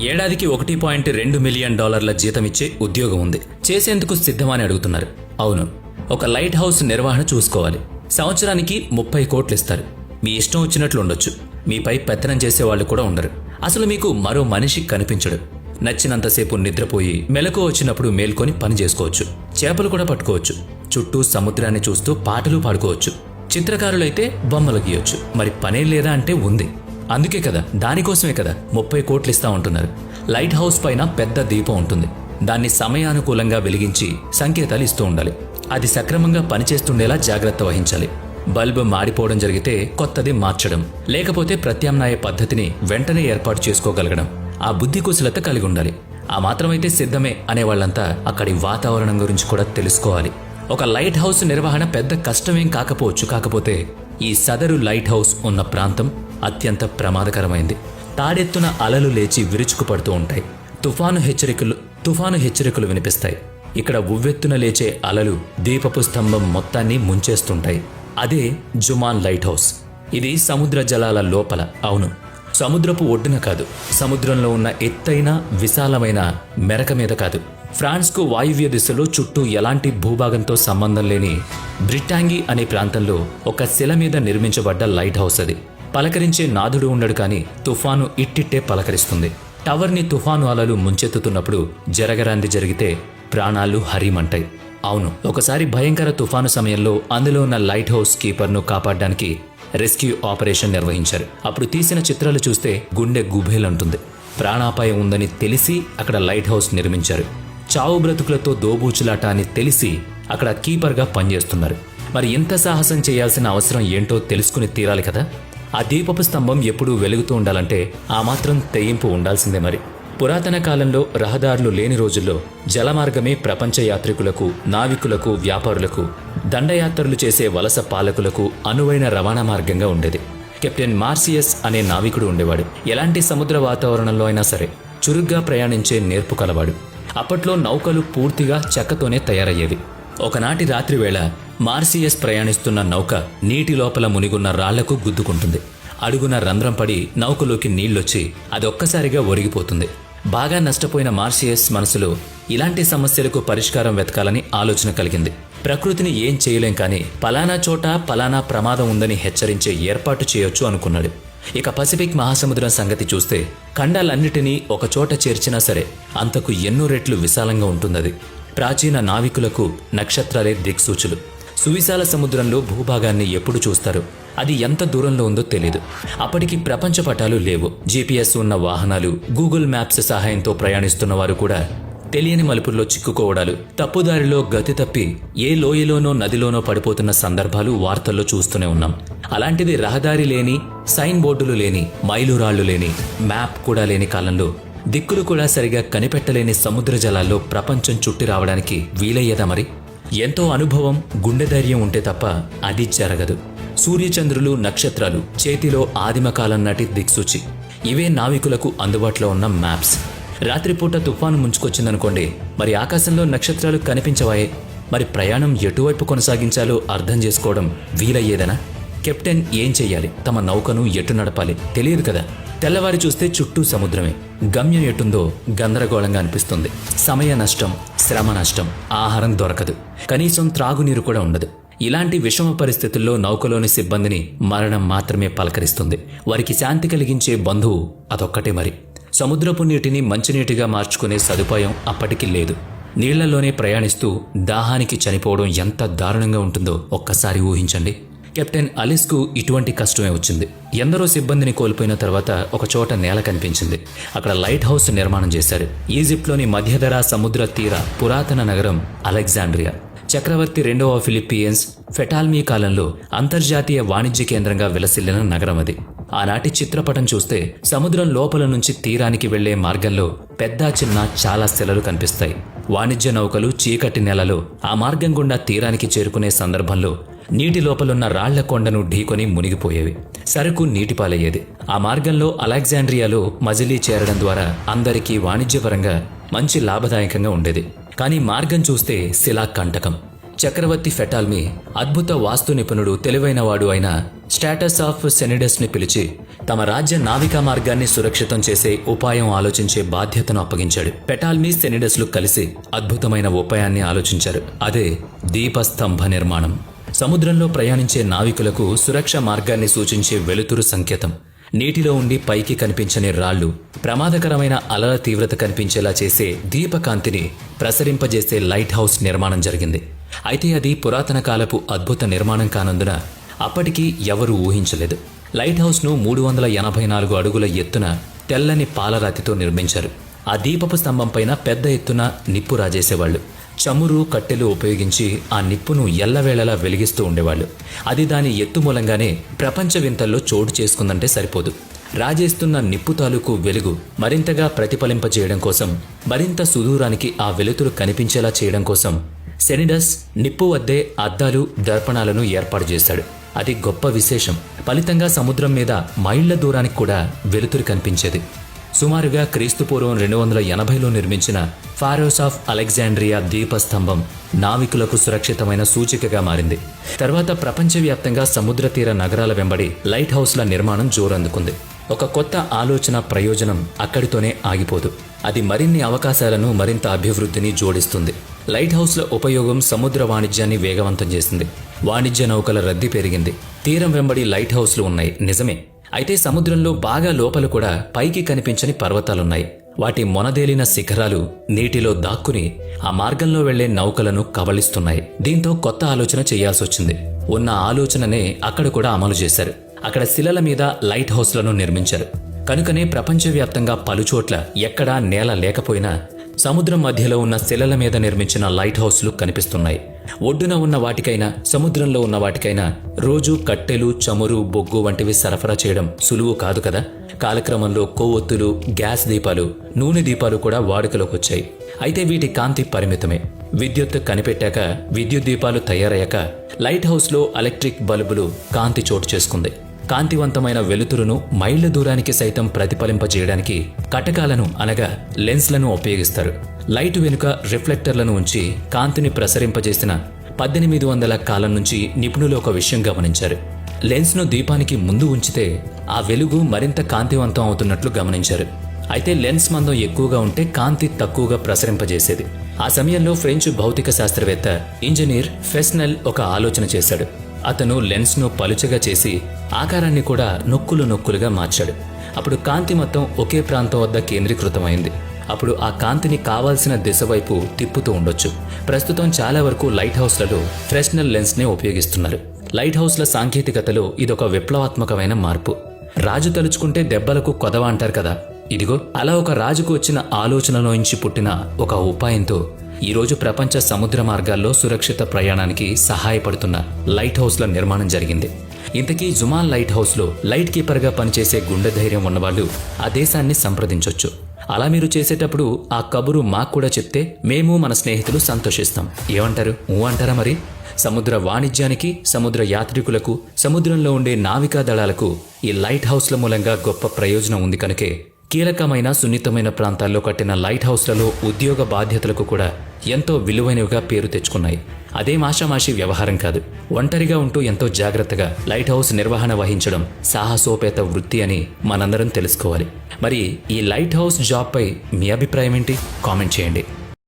ఏడాదికి $1.2 మిలియన్ జీతమిచ్చే ఉద్యోగం ఉంది. చేసేందుకు సిద్ధమని అడుగుతున్నారు. అవును, ఒక లైట్ హౌస్ నిర్వహణ చూసుకోవాలి. సంవత్సరానికి 30 కోట్లు ఇస్తారు. మీ ఇష్టం వచ్చినట్లు ఉండొచ్చు. మీపై పెత్తనం చేసేవాళ్లు కూడా ఉండరు. అసలు మీకు మరో మనిషి కనిపించడు. నచ్చినంతసేపు నిద్రపోయి మెలకు వచ్చినప్పుడు మేల్కొని పని చేసుకోవచ్చు. చేపలు కూడా పట్టుకోవచ్చు. చుట్టూ సముద్రాన్ని చూస్తూ పాటలు పాడుకోవచ్చు. చిత్రకారులైతే బొమ్మలు గీయొచ్చు. మరి పనే లేదా అంటే ఉంది. అందుకే కదా, దానికోసమే కదా 30 కోట్లు ఇస్తా ఉంటున్నారు. లైట్ హౌస్ పైన పెద్ద దీపం ఉంటుంది. దాన్ని సమయానుకూలంగా వెలిగించి సంకేతాలు ఇస్తూ ఉండాలి. అది సక్రమంగా పనిచేస్తుండేలా జాగ్రత్త వహించాలి. బల్బు మాడిపోవడం జరిగితే కొత్తది మార్చడం, లేకపోతే ప్రత్యామ్నాయ పద్ధతిని వెంటనే ఏర్పాటు చేసుకోగలగడం, ఆ బుద్ధి కుశలత కలిగి ఉండాలి. ఆ మాత్రమైతే సిద్ధమే అనేవాళ్లంతా అక్కడి వాతావరణం గురించి కూడా తెలుసుకోవాలి. ఒక లైట్ హౌస్ నిర్వహణ పెద్ద కష్టమేం కాకపోవచ్చు. కాకపోతే ఈ సదరు లైట్ హౌస్ ఉన్న ప్రాంతం అత్యంత ప్రమాదకరమైంది. తాడెత్తున అలలు లేచి విరుచుకుపడుతూ ఉంటాయి. తుఫాను హెచ్చరికలు వినిపిస్తాయి. ఇక్కడ ఉవ్వెత్తున లేచే అలలు దీపపు స్తంభం మొత్తాన్ని ముంచేస్తుంటాయి. అదే జుమాన్ లైట్ హౌస్. ఇది సముద్ర జలాల లోపల. అవును, సముద్రపు ఒడ్డున కాదు, సముద్రంలో ఉన్న ఎత్తైన విశాలమైన మెరక మీద కాదు. ఫ్రాన్స్కు వాయువ్య దిశలో చుట్టూ ఎలాంటి భూభాగంతో సంబంధం లేని బ్రిటాంగి అనే ప్రాంతంలో ఒక శిల మీద నిర్మించబడ్డ లైట్ హౌస్ అది. పలకరించే నాదుడు ఉండడు, కానీ తుఫాను ఇట్టిట్టే పలకరిస్తుంది. టవర్ని తుఫాను అలలు ముంచెత్తుతున్నప్పుడు జరగరాంది జరిగితే ప్రాణాలు హరిమంటాయి. అవును, ఒకసారి భయంకర తుఫాను సమయంలో అందులో ఉన్న లైట్ హౌస్ కీపర్ను కాపాడడానికి రెస్క్యూ ఆపరేషన్ నిర్వహించారు. అప్పుడు తీసిన చిత్రాలు చూస్తే గుండె గుబేలంటుంది. ప్రాణాపాయం ఉందని తెలిసి అక్కడ లైట్ హౌస్ నిర్మించారు. చావు బ్రతుకులతో దోబూచులాట అని తెలిసి అక్కడ కీపర్గా పనిచేస్తున్నారు. మరి ఇంత సాహసం చేయాల్సిన అవసరం ఏంటో తెలుసుకుని తీరాలి కదా. ఆ దీపపు స్తంభం ఎప్పుడూ వెలుగుతూ ఉండాలంటే ఆ మాత్రం తెయింపు ఉండాల్సిందే. మరి పురాతన కాలంలో రహదారులు లేని రోజుల్లో జలమార్గమే ప్రపంచ యాత్రికులకు, నావికులకు, వ్యాపారులకు, దండయాత్రలు చేసే వలస పాలకులకు అనువైన రవాణా మార్గంగా ఉండేది. కెప్టెన్ మార్సియస్ అనే నావికుడు ఉండేవాడు. ఎలాంటి సముద్ర వాతావరణంలో అయినా సరే చురుగ్గా ప్రయాణించే నేర్పు కలవాడు. అప్పట్లో నౌకలు పూర్తిగా చెక్కతోనే తయారయ్యేవి. ఒకనాటి రాత్రివేళ మార్సియస్ ప్రయాణిస్తున్న నౌక నీటి లోపల మునిగున్న రాళ్లకు గుద్దుకుంటుంది. అడుగున రంధ్రం పడి నౌకలోకి నీళ్లొచ్చి అదొక్కసారిగా ఒరిగిపోతుంది. బాగా నష్టపోయిన మార్సియస్ మనసులో ఇలాంటి సమస్యలకు పరిష్కారం వెతకాలని ఆలోచన కలిగింది. ప్రకృతిని ఏం చేయలేం, కానీ పలానా చోట పలానా ప్రమాదం ఉందని హెచ్చరించే ఏర్పాటు చేయొచ్చు అనుకున్నాడు. ఇక పసిఫిక్ మహాసముద్రం సంగతి చూస్తే ఖండాలన్నిటినీ ఒకచోట చేర్చినా సరే అంతకు ఎన్నో రెట్లు విశాలంగా ఉంటుందది. ప్రాచీన నావికులకు నక్షత్రాలే దిక్సూచులు. సువిశాల సముద్రంలో భూభాగాన్ని ఎప్పుడు చూస్తారు? అది ఎంత దూరంలో ఉందో తెలియదు. అప్పటికి ప్రపంచ పటాలు లేవు. జీపీఎస్ ఉన్న వాహనాలు, గూగుల్ మ్యాప్స్ సహాయంతో ప్రయాణిస్తున్న వారు కూడా తెలియని మలుపుల్లో చిక్కుకోవడాలు, తప్పుదారిలో గతి తప్పి ఏ లోయలోనో నదిలోనో పడిపోతున్న సందర్భాలు వార్తల్లో చూస్తూనే ఉన్నాం. అలాంటిది రహదారి లేని, సైన్ బోర్డులు లేని, మైలురాళ్లు లేని, మ్యాప్ కూడా లేని కాలంలో దిక్కులు కూడా సరిగా కనిపెట్టలేని సముద్ర జలాల్లో ప్రపంచం చుట్టి రావడానికి వీలయ్యేదా? మరి ఎంతో అనుభవం, గుండె ధైర్యం ఉంటే తప్ప అది జరగదు. సూర్యచంద్రులు, నక్షత్రాలు చేతిలో ఆదిమకాలం నాటి దిక్సూచి. ఇవే నావికులకు అందుబాటులో ఉన్న మ్యాప్స్. రాత్రిపూట తుఫాను ముంచుకొచ్చిందనుకోండి, మరి ఆకాశంలో నక్షత్రాలు కనిపించవాయే. మరి ప్రయాణం ఎటువైపు కొనసాగించాలో అర్థం చేసుకోవడం వీలయ్యేదనా? కెప్టెన్ ఏం చెయ్యాలి? తమ నౌకను ఎటు నడపాలి తెలియదు కదా. తెల్లవారి చూస్తే చుట్టూ సముద్రమే. గమ్యం ఎటుందో గందరగోళంగా అనిపిస్తుంది. సమయ నష్టం, శ్రమ నష్టం, ఆహారం దొరకదు, కనీసం త్రాగునీరు కూడా ఉండదు. ఇలాంటి విషమ పరిస్థితుల్లో నౌకలోని సిబ్బందిని మరణం మాత్రమే పలకరిస్తుంది. వారికి శాంతి కలిగించే బంధువు అదొక్కటే. మరి సముద్రపు నీటిని మంచినీటిగా మార్చుకునే సదుపాయం అప్పటికి లేదు. నీళ్లలోనే ప్రయాణిస్తూ దాహానికి చనిపోవడం ఎంత దారుణంగా ఉంటుందో ఒక్కసారి ఊహించండి. కెప్టెన్ అలిస్కు ఇటువంటి కష్టమే వచ్చింది. ఎందరో సిబ్బందిని కోల్పోయిన తర్వాత ఒక చోట నేల కనిపించింది. అక్కడ లైట్ హౌస్ నిర్మాణం చేశారు. ఈజిప్ట్లోని మధ్యధరా సముద్ర తీర పురాతన నగరం అలెగ్జాండ్రియా. చక్రవర్తి 2వ ఫిలిప్పియన్స్ ఫెటాల్మీ కాలంలో అంతర్జాతీయ వాణిజ్య కేంద్రంగా విలసిల్లిన నగరం అది. ఆనాటి చిత్రపటం చూస్తే సముద్రం లోపల నుంచి తీరానికి వెళ్లే మార్గంలో పెద్ద చిన్న చాలా శిలలు కనిపిస్తాయి. వాణిజ్య నౌకలు చీకటి నెలలో ఆ మార్గం గుండా తీరానికి చేరుకునే సందర్భంలో నీటి లోపలున్న రాళ్ల కొండను ఢీకొని మునిగిపోయేవి. సరుకు నీటిపాలయ్యేది. ఆ మార్గంలో అలెగ్జాండ్రియాలో మజిలీ చేరడం ద్వారా అందరికీ వాణిజ్యపరంగా మంచి లాభదాయకంగా ఉండేది. కానీ మార్గం చూస్తే శిలా కంటకం. చక్రవర్తి ఫెటాల్మీ అద్భుత వాస్తు నిపుణుడు తెలివైనవాడు అయిన స్టాటస్ ఆఫ్ సెనిడస్ ని పిలిచి తమ రాజ్య నావికా మార్గాన్ని సురక్షితం చేసే ఉపాయం ఆలోచించే బాధ్యతను అప్పగించాడు. ఫెటాల్మీ సెనిడస్లు కలిసి అద్భుతమైన ఉపాయాన్ని ఆలోచించారు. అదే దీపస్తంభ నిర్మాణం. సముద్రంలో ప్రయాణించే నావికులకు సురక్ష మార్గాన్ని సూచించే వెలుతురు సంకేతం. నీటిలో ఉండి పైకి కనిపించని రాళ్లు, ప్రమాదకరమైన అలల తీవ్రత కనిపించేలా చేసే దీపకాంతిని ప్రసరింపజేసే లైట్ హౌస్ నిర్మాణం జరిగింది. అయితే అది పురాతన కాలపు అద్భుత నిర్మాణం కానందున అప్పటికీ ఎవరూ ఊహించలేదు. లైట్ హౌస్ను 384 అడుగుల ఎత్తున తెల్లని పాలరాతితో నిర్మించారు. ఆ దీపపు స్తంభం పైన పెద్ద ఎత్తున నిప్పు రాజేసేవాళ్లు. చమురు, కట్టెలు ఉపయోగించి ఆ నిప్పును ఎల్లవేళలా వెలిగిస్తూ ఉండేవాళ్లు. అది దాని ఎత్తు మూలంగానే ప్రపంచ వింతల్లో చోటు చేసుకుందంటే సరిపోదు. రాజేస్తున్న నిప్పు తాలూకు వెలుగు మరింతగా ప్రతిఫలింపజేయడం కోసం, మరింత సుదూరానికి ఆ వెలుతురు కనిపించేలా చేయడం కోసం సెనిడస్ నిప్పు వద్దే అద్దాలు, దర్పణాలను ఏర్పాటు చేశాడు. అది గొప్ప విశేషం. ఫలితంగా సముద్రం మీద మైళ్ల దూరానికి కూడా వెలుతురు కనిపించేది. సుమారుగా క్రీస్తుపూర్వం 280లో నిర్మించిన ఫారోస్ ఆఫ్ అలెగ్జాండ్రియా దీపస్తంభం నావికులకు సురక్షితమైన సూచికగా మారింది. తర్వాత ప్రపంచవ్యాప్తంగా సముద్ర తీర నగరాల వెంబడి లైట్ హౌస్ల నిర్మాణం జోరందుకుంది. ఒక కొత్త ఆలోచన, ప్రయోజనం అక్కడితోనే ఆగిపోదు. అది మరిన్ని అవకాశాలను, మరింత అభివృద్ధిని జోడిస్తుంది. లైట్ హౌస్ల ఉపయోగం సముద్ర వాణిజ్యాన్ని వేగవంతం చేసింది. వాణిజ్య నౌకల రద్దీ పెరిగింది. తీరం వెంబడి లైట్ హౌస్లు ఉన్నాయి, నిజమే. అయితే సముద్రంలో బాగా లోపల కూడా పైకి కనిపించని పర్వతాలున్నాయి. వాటి మొనదేలిన శిఖరాలు నీటిలో దాక్కుని ఆ మార్గంలో వెళ్లే నౌకలను కబళిస్తున్నాయి. దీంతో కొత్త ఆలోచన చేయాల్సొచ్చింది. ఉన్న ఆలోచననే అక్కడ కూడా అమలు చేశారు. అక్కడ శిలల మీద లైట్ హౌస్లను నిర్మించారు. కనుకనే ప్రపంచవ్యాప్తంగా పలుచోట్ల ఎక్కడా నేల లేకపోయినా సముద్రం మధ్యలో ఉన్న శిలల మీద నిర్మించిన లైట్ హౌస్లు కనిపిస్తున్నాయి. ఒడ్డున ఉన్న వాటికైనా, సముద్రంలో ఉన్న వాటికైనా రోజు కట్టెలు, చమురు, బొగ్గు వంటివి సరఫరా చేయడం సులువు కాదు కదా. కాలక్రమంలో కొవ్వొత్తులు, గ్యాస్ దీపాలు, నూనె దీపాలు కూడా వాడుకలోకి వచ్చాయి. అయితే వీటి కాంతి పరిమితమే. విద్యుత్ కనిపెట్టాక, విద్యుత్ దీపాలు తయారయ్యాక లైట్ హౌస్లో ఎలక్ట్రిక్ బల్బులు కాంతి చోటు చేసుకుంది. కాంతివంతమైన వెలుతురును మైళ్ల దూరానికి సైతం ప్రతిఫలింపజేయడానికి కటకాలను, అనగా లెన్స్లను ఉపయోగిస్తారు. లైట్ వెనుక రిఫ్లెక్టర్లను ఉంచి కాంతిని ప్రసరింపజేసిన 1800 కాలం నుంచి నిపుణులు ఒక విషయం గమనించారు. లెన్స్ను దీపానికి ముందు ఉంచితే ఆ వెలుగు మరింత కాంతివంతం అవుతున్నట్లు గమనించారు. అయితే లెన్స్ మందం ఎక్కువగా ఉంటే కాంతి తక్కువగా ప్రసరింపజేసేది. ఆ సమయంలో ఫ్రెంచ్ భౌతిక శాస్త్రవేత్త, ఇంజనీర్ ఫెస్నెల్ ఒక ఆలోచన చేశాడు. అతను లెన్స్ను పలుచగా చేసి ఆకారాన్ని కూడా నొక్కులుగా మార్చాడు. అప్పుడు కాంతి మొత్తం ఒకే ప్రాంతం వద్ద కేంద్రీకృతమైంది. అప్పుడు ఆ కాంతిని కావాల్సిన దిశ వైపు తిప్పుతూ ఉండొచ్చు. ప్రస్తుతం చాలా వరకు లైట్ హౌస్లలో ఫ్రెస్నెల్ లెన్స్నే ఉపయోగిస్తున్నారు. లైట్ హౌస్ల సాంకేతికతలో ఇదొక విప్లవాత్మకమైన మార్పు. రాజు తలుచుకుంటే దెబ్బలకు కొదవ అంటారు కదా. ఇదిగో అలా ఒక రాజుకు వచ్చిన ఆలోచనలోంచి పుట్టిన ఒక ఉపాయంతో ఈరోజు ప్రపంచ సముద్ర మార్గాల్లో సురక్షిత ప్రయాణానికి సహాయపడుతున్న లైట్ హౌస్ల నిర్మాణం జరిగింది. ఇంతకీ జుమాల్ లైట్ హౌస్లో లైట్ కీపర్గా పనిచేసే గుండె ధైర్యం ఉన్నవాళ్లు ఆ దేశాన్ని సంప్రదించొచ్చు. అలా మీరు చేసేటప్పుడు ఆ కబురు మాకు కూడా చెప్తే మేము, మన స్నేహితులు సంతోషిస్తాం. ఏమంటారు? అంటారా? మరి సముద్ర వాణిజ్యానికి, సముద్ర యాత్రికులకు, సముద్రంలో ఉండే నావికా దళాలకు ఈ లైట్ హౌస్ల మూలంగా గొప్ప ప్రయోజనం ఉంది. కనుకే కీలకమైన, సున్నితమైన ప్రాంతాల్లో కట్టిన లైట్ హౌస్లలో ఉద్యోగ బాధ్యతలకు కూడా ఎంతో విలువైనవిగా పేరు తెచ్చుకున్నాయి. అదేం ఆషామాషి వ్యవహారం కాదు. ఒంటరిగా ఉంటూ ఎంతో జాగ్రత్తగా లైట్ హౌస్ నిర్వహణ వహించడం సాహసోపేత వృత్తి అని మనందరం తెలుసుకోవాలి. మరి ఈ లైట్ హౌస్ జాబ్పై మీ అభిప్రాయం ఏంటి? కామెంట్ చేయండి.